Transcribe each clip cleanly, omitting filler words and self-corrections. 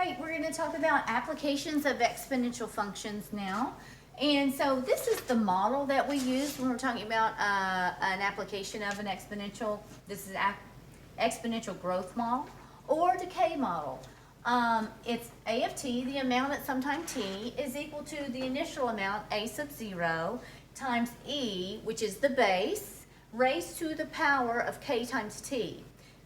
right, we're going to talk about applications of exponential functions now. And so this is the model that we use when we're talking about an application of an exponential. This is exponential growth model or decay model. It's a of t, the amount at some time t, is equal to the initial amount, a sub 0, times e, which is the base, raised to the power of k times t.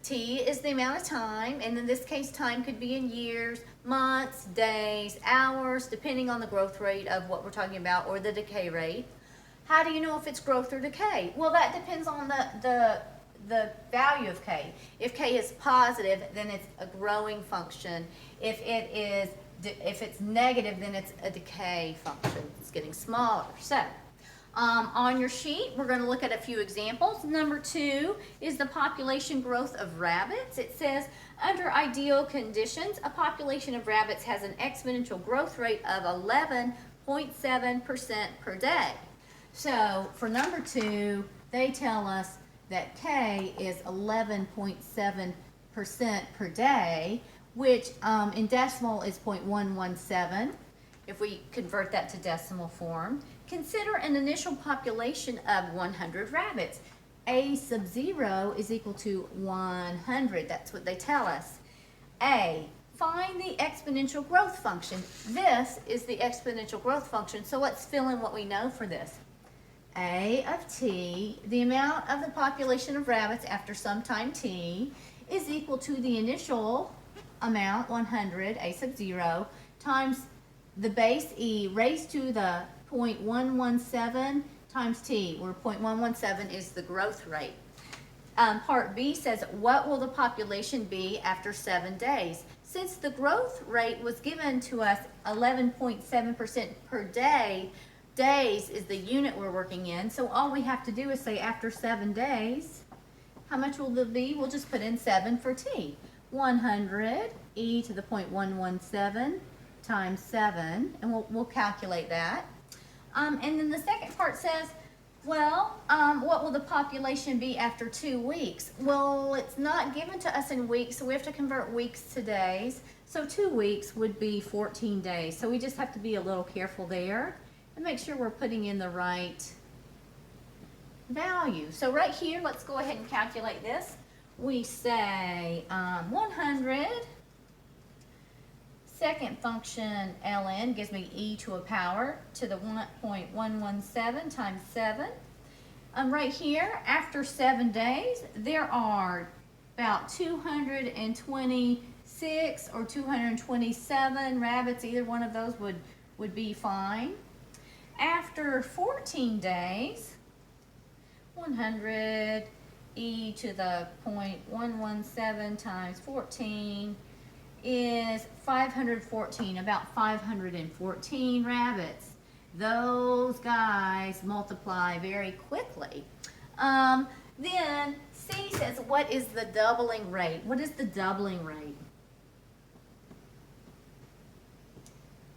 T is the amount of time, and in this case, time could be in years, months, days, hours, depending on the growth rate of what we're talking about, or the decay rate. How do you know if it's growth or decay? Well, that depends on the value of k. If k is positive, then it's a growing function. If it's negative, then it's a decay function. It's getting smaller. So, on your sheet, we're going to look at a few examples. Number 2 is the population growth of rabbits. It says, under ideal conditions, a population of rabbits has an exponential growth rate of 11.7% per day. So, for number 2, they tell us that K is 11.7% per day, which in decimal is 0.117. If we convert that to decimal form, consider an initial population of 100 rabbits. A sub 0 is equal to 100. That's what they tell us. A, find the exponential growth function. This is the exponential growth function, so let's fill in what we know for this. A of t, the amount of the population of rabbits after some time t, is equal to the initial amount, 100, a sub 0, times the base e raised to the 0.117 times t, where 0.117 is the growth rate. Part B says, what will the population be after 7 days? Since the growth rate was given to us 11.7% per day, days is the unit we're working in, so all we have to do is say after 7 days, how much will it be? We'll just put in 7 for t. 100 e to the 0.117 times 7, and we'll calculate that. And then the second part says, well, what will the population be after 2 weeks? Well, it's not given to us in weeks, so we have to convert weeks to days. So 2 weeks would be 14 days. So we just have to be a little careful there and make sure we're putting in the right value. So right here, let's go ahead and calculate this. We say 100. Second function, ln, gives me e to a power to the 1.117 times 7. Right here, after 7 days, there are about 226 or 227 rabbits. Either one of those would be fine. After 14 days, 100 e to the 0.117 times 14 is 514, about 514 rabbits. Those guys multiply very quickly. Then C says, what is the doubling rate? What is the doubling rate?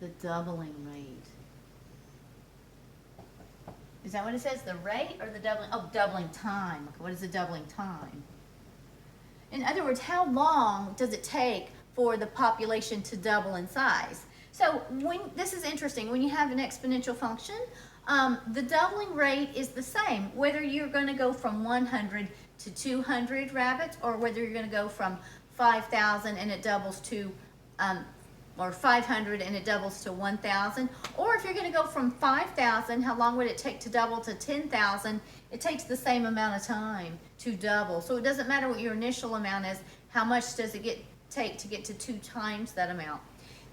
The doubling rate. Is that what it says, the rate or the doubling? Oh, doubling time. Okay, what is the doubling time? In other words, how long does it take for the population to double in size? So this is interesting. When you have an exponential function, the doubling rate is the same, whether you're going to go from 100 to 200 rabbits, or whether you're going to go from 5,000 and it doubles to, or 500 and it doubles to 1,000, or if you're going to go from 5,000, how long would it take to double to 10,000? It takes the same amount of time to double. So it doesn't matter what your initial amount is, how much does it take to get to 2 times that amount.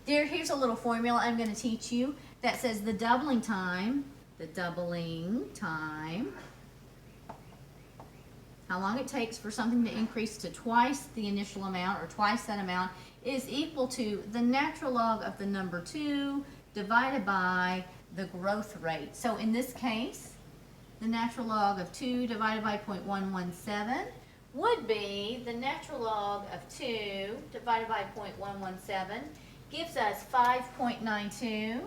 Here's a little formula I'm going to teach you that says the doubling time, how long it takes for something to increase to twice the initial amount or twice that amount, is equal to the natural log of the number 2 divided by the growth rate. So in this case, the natural log of 2 divided by 0.117 would be the natural log of 2 divided by 0.117 gives us 5.92.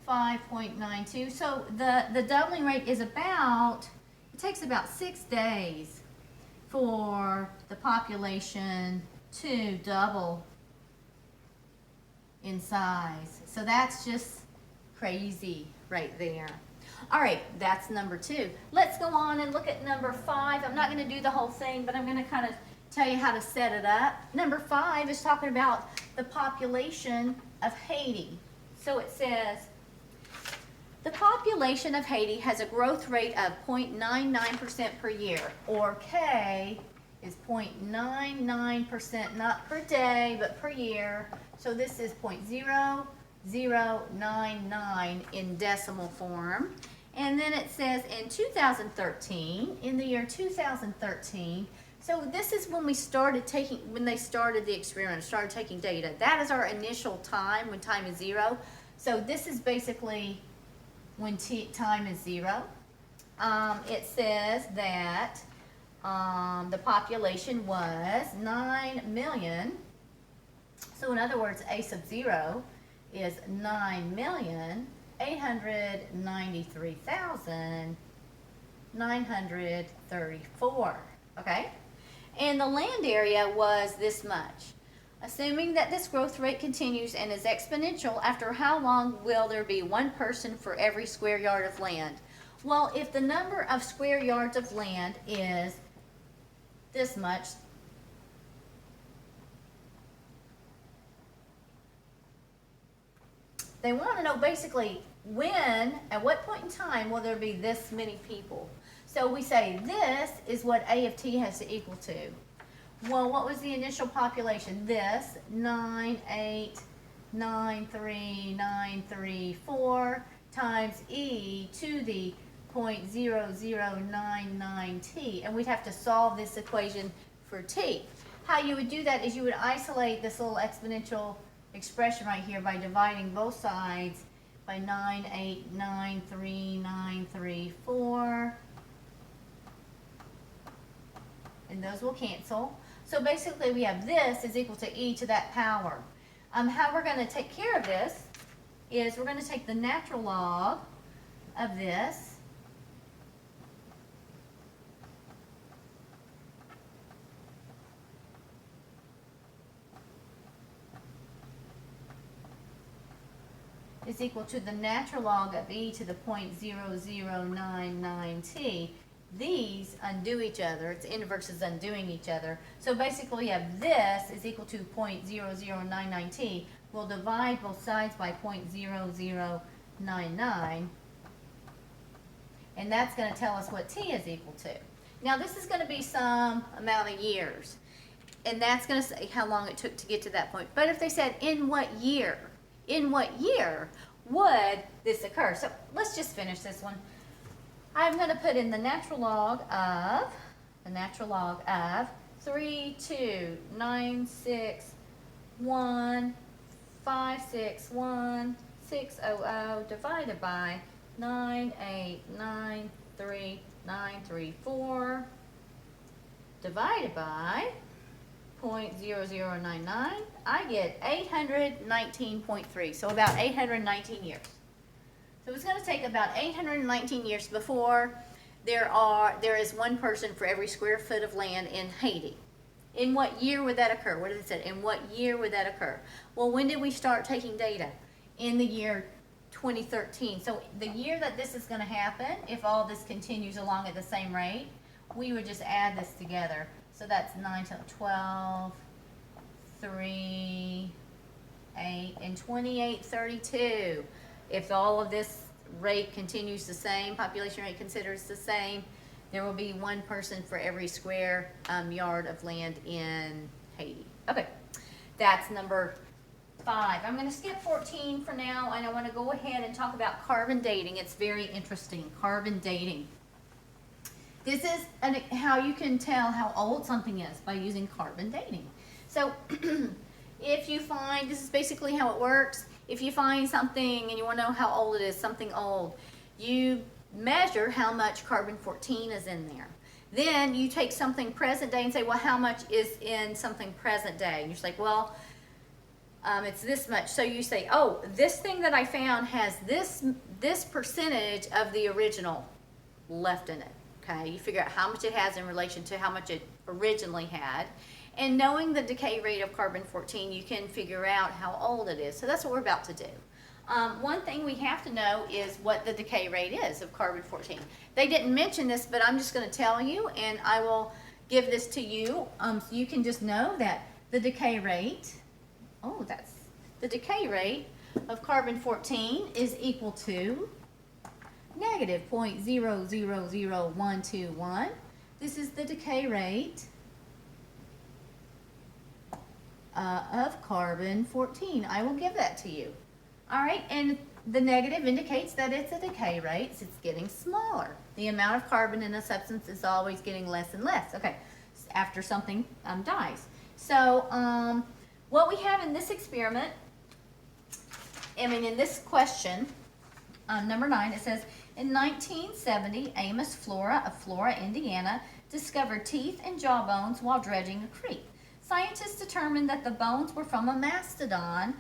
5.92. So the doubling rate is about, it takes about 6 days for the population to double in size. So that's just crazy right there. All right, that's number 2. Let's go on and look at number 5. I'm not going to do the whole thing, but I'm going to kind of tell you how to set it up. Number 5 is talking about the population of Haiti. So it says, the population of Haiti has a growth rate of 0.99% per year, or K is 0.99%, not per day, but per year. So this is 0.0099 in decimal form. And then it says in 2013, in the year 2013, so this is when we started taking, when they started the experiment, started taking data. That is our initial time, when time is 0. So this is basically when time is 0. It says that the population was 9 million. So in other words, A sub 0 is 9,893,934. Okay? And the land area was this much. Assuming that this growth rate continues and is exponential, after how long will there be 1 person for every square yard of land? Well, if the number of square yards of land is this much, they want to know basically when, at what point in time will there be this many people. So we say this is what A of t has to equal to. Well, what was the initial population? This, 9,893,934 times e to the 0.0099t. And we'd have to solve this equation for t. How you would do that is you would isolate this little exponential expression right here by dividing both sides by 9,893,934. And those will cancel. So basically we have this is equal to e to that power. How we're going to take care of this is we're going to take the natural log of this is equal to the natural log of e to the 0.0099t. These undo each other. It's inverses undoing each other. So basically we have this is equal to 0.0099t. We'll divide both sides by 0.0099. And that's going to tell us what t is equal to. Now this is going to be some amount of years. And that's going to say how long it took to get to that point. But if they said in what year would this occur? So let's just finish this one. I'm going to put in the natural log of 32961561600 divided by 9893934 divided by 0.0099, I get 819.3, so about 819 years. So it's going to take about 819 years before there is 1 person for every square foot of land in Haiti. In what year would that occur? What did it say? In what year would that occur? Well, when did we start taking data? In the year 2013. So the year that this is going to happen, if all this continues along at the same rate, we would just add this together. So that's 9 to 12, 3, 8, and 2832. If all of this rate continues the same, population rate considers the same, there will be 1 person for every square yard of land in Haiti. Okay, that's number 5. I'm going to skip 14 for now, and I want to go ahead and talk about carbon dating. It's very interesting, carbon dating. This is how you can tell how old something is by using carbon dating. So if you find, this is basically how it works. If you find something and you want to know how old it is, something old, you measure how much carbon-14 is in there. Then you take something present day and say, well, how much is in something present day? And you're just like, well, it's this much. So you say, oh, this thing that I found has this percentage of the original left in it. Okay, you figure out how much it has in relation to how much it originally had. And knowing the decay rate of carbon-14, you can figure out how old it is. So that's what we're about to do. One thing we have to know is what the decay rate is of carbon-14. They didn't mention this, but I'm just going to tell you, and I will give this to you so you can just know that the decay rate, the decay rate of carbon-14 is equal to negative 0.000121. This is the decay rate of carbon-14. I will give that to you. All right, and the negative indicates that it's a decay rate, so it's getting smaller. The amount of carbon in a substance is always getting less and less. Okay, after something dies. So what we have in this experiment, in this question, number 9, it says, in 1970, Amos Flora of Flora, Indiana, discovered teeth and jawbones while dredging a creek. Scientists determined that the bones were from a mastodon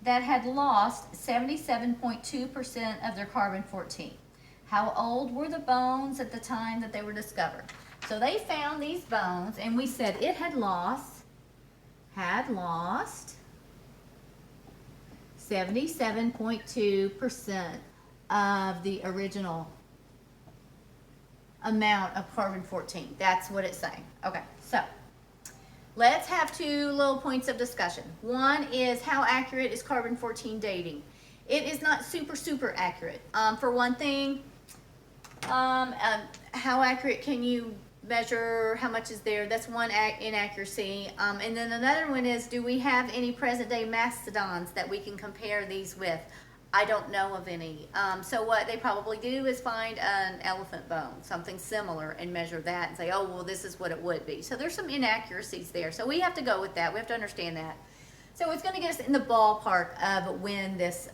that had lost 77.2% of their carbon-14. How old were the bones at the time that they were discovered? So they found these bones, and we said it had lost 77.2% of the original amount of carbon-14. That's what it's saying. Okay, so let's have two little points of discussion. One is how accurate is carbon-14 dating? It is not super accurate. For one thing, how accurate can you measure how much is there? That's one inaccuracy. And then another one is, do we have any present day mastodons that we can compare these with? I don't know of any. So what they probably do is find an elephant bone, something similar, and measure that and say, oh, well, this is what it would be. So there's some inaccuracies there. So we have to go with that. We have to understand that. So it's going to get us in the ballpark of when this,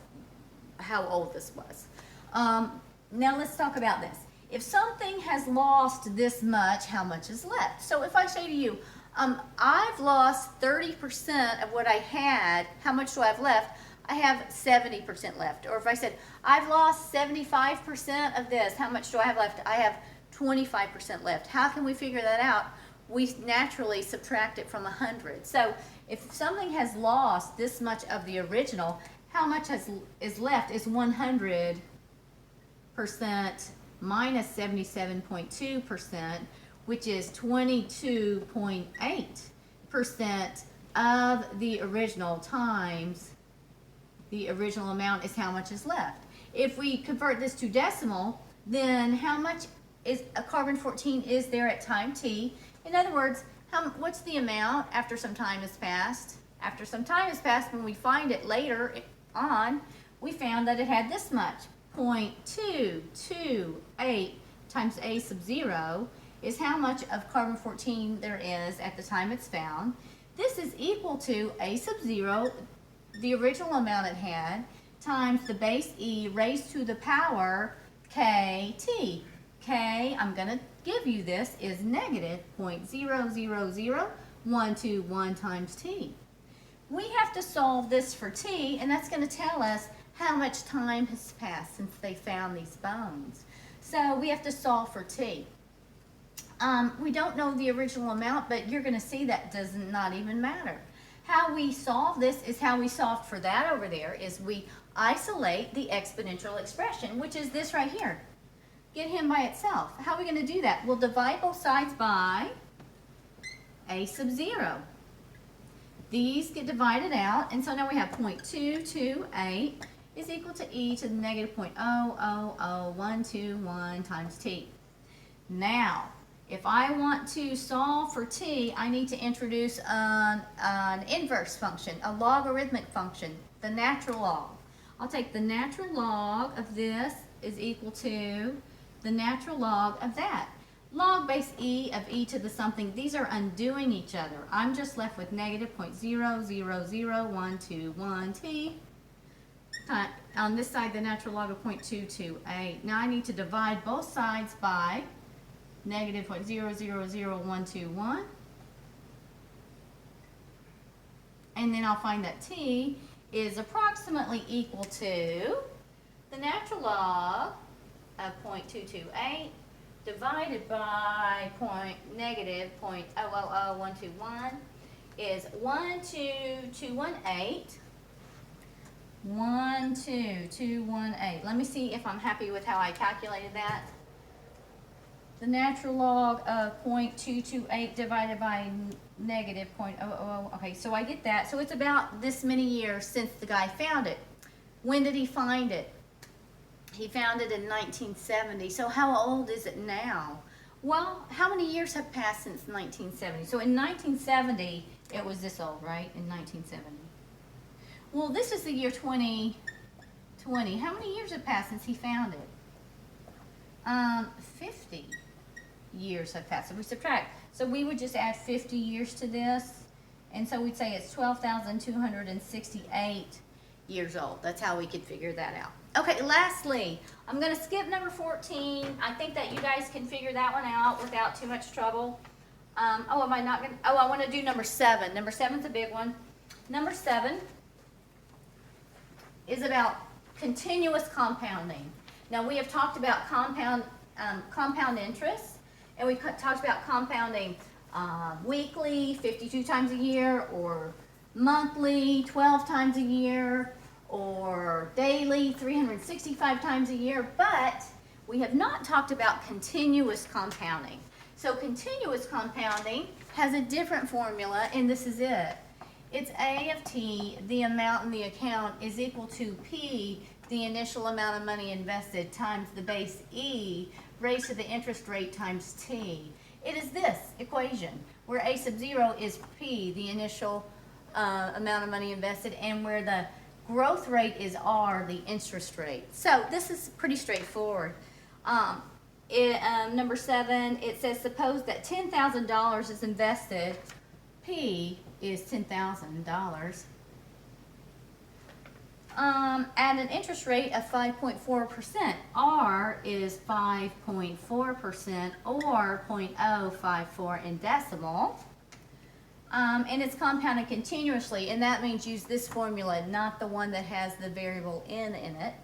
how old this was. Now let's talk about this. If something has lost this much, how much is left? So if I say to you, I've lost 30% of what I had, how much do I have left? I have 70% left. Or if I said, I've lost 75% of this, how much do I have left? I have 25% left. How can we figure that out? We naturally subtract it from 100. So if something has lost this much of the original, how much is left is 100% minus 77.2%, which is 22.8% of the original times the original amount is how much is left. If we convert this to decimal, then how much is a carbon-14 is there at time t? In other words, what's the amount after some time has passed? After some time has passed, when we find it later on, we found that it had this much. 0.228 times a sub 0 is how much of carbon-14 there is at the time it's found. This is equal to a sub 0, the original amount it had, times the base e raised to the power kt. K, I'm going to give you this, is negative 0.000121 times t. We have to solve this for t, and that's going to tell us how much time has passed since they found these bones. So we have to solve for t. We don't know the original amount, but you're going to see that does not even matter. How we solve this is how we solved for that over there, is we isolate the exponential expression, which is this right here. Get him by itself. How are we going to do that? We'll divide both sides by a sub 0. These get divided out, and so now we have 0.228 is equal to e to the negative 0.000121 times t. Now, if I want to solve for t, I need to introduce an inverse function, a logarithmic function, the natural log. I'll take the natural log of this is equal to the natural log of that. Log base e of e to the something, these are undoing each other. I'm just left with negative 0.000121 t. On this side, the natural log of 0.228. Now I need to divide both sides by negative 0.000121. And then I'll find that t is approximately equal to the natural log of 0.228 divided by negative 0.000121. is 12218. 12218. Let me see if I'm happy with how I calculated that. The natural log of 0.228 divided by negative 0.000. Okay, so I get that. So it's about this many years since the guy found it. When did he find it? He found it in 1970. So how old is it now? Well, how many years have passed since 1970? So in 1970, it was this old, right? In 1970. Well, this is the year 2020. How many years have passed since he found it? 50 years have passed. So we subtract. So we would just add 50 years to this. And so we'd say it's 12,268 years old. That's how we could figure that out. Okay, lastly, I'm going to skip number 14. I think that you guys can figure that one out without too much trouble. Am I not going to? Oh, I want to do number 7. Number 7's a big one. Number 7 is about continuous compounding. Now, we have talked about compound interest, and we talked about compounding weekly, 52 times a year, or monthly, 12 times a year, or daily, 365 times a year, but we have not talked about continuous compounding. So continuous compounding has a different formula, and this is it. It's A of t, the amount in the account, is equal to P, the initial amount of money invested, times the base E, raised to the interest rate times T. It is this equation, where A sub 0 is P, the initial amount of money invested, and where the growth rate is R, the interest rate. So this is pretty straightforward. Number 7, it says suppose that $10,000 is invested. P is $10,000 at an interest rate of 5.4%. R is 5.4% or 0.054 in decimal. And it's compounded continuously, and that means use this formula, not the one that has the variable n in it.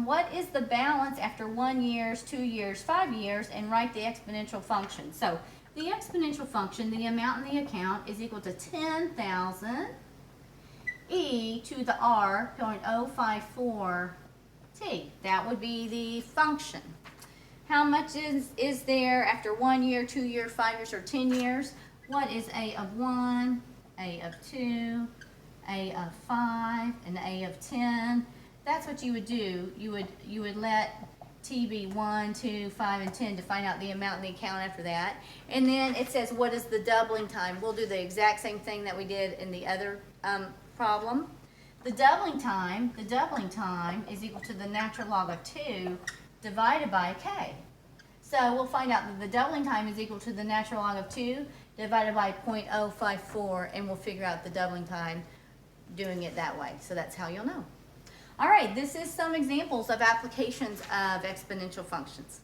What is the balance after 1 year, 2 years, 5 years, and write the exponential function. So the exponential function, the amount in the account, is equal to 10,000 e to the r 0.054 t. That would be the function. How much is there after 1 year, 2 years, 5 years, or 10 years? What is A of 1, A of 2, A of 5, and A of 10? That's what you would do. You would let T be 1, 2, 5, and 10 to find out the amount in the account after that. And then it says, what is the doubling time? We'll do the exact same thing that we did in the other problem. The doubling time is equal to the natural log of 2 divided by k. So we'll find out that the doubling time is equal to the natural log of 2 divided by 0.054, and we'll figure out the doubling time doing it that way. So that's how you'll know. All right, this is some examples of applications of exponential functions.